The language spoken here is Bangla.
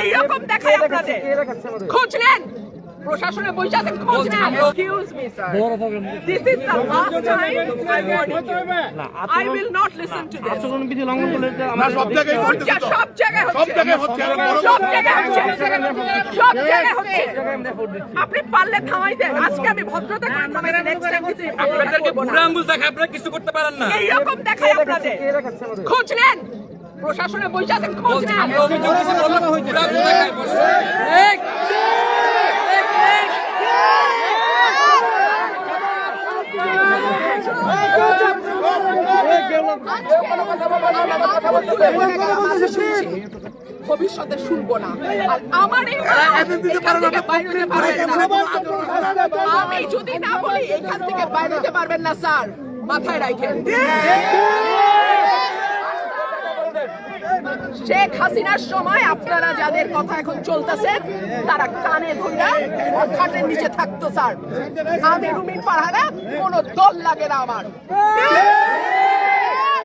এইরকম দেখায় আপনাদের খোঁজ নেন প্রশাসনে বসে আছেন খোঁজ নেন excuse me sir this is the last time I warning you I will not listen to this আচরণ বিধি লঙ্ঘন করলে আমরা সব জায়গায় সব জায়গায় হচ্ছে আপনি পারলে থামাই দেন আজকে আমি ভদ্রতা করে থামাই দেন নেক্সট টাইম কিছু আপনাদেরকে বুড়া আঙ্গুল দেখায় আপনারা কিছু করতে পারেন না এইরকম দেখায় আপনাদের খোঁজ নেন প্রশাসনে বসে আছেন খোঁজ নেন আমরা অভিযোগ দিছি বললাম বুড়া আঙ্গুল দেখায় বসে ভবিষ্যতে শুনবো না আর আমার আমি যদি না বলি এখান থেকে বাইরে যেতে পারবেন না স্যার মাথায় রাখেন শেখ হাসিনার সময় আপনারা যাদের কথা এখন চলতেছে তারা কানে ধইরা খাটের নিচে থাকতো স্যার আমি রুমিন ফারহানা কোনো দল লাগে না আমার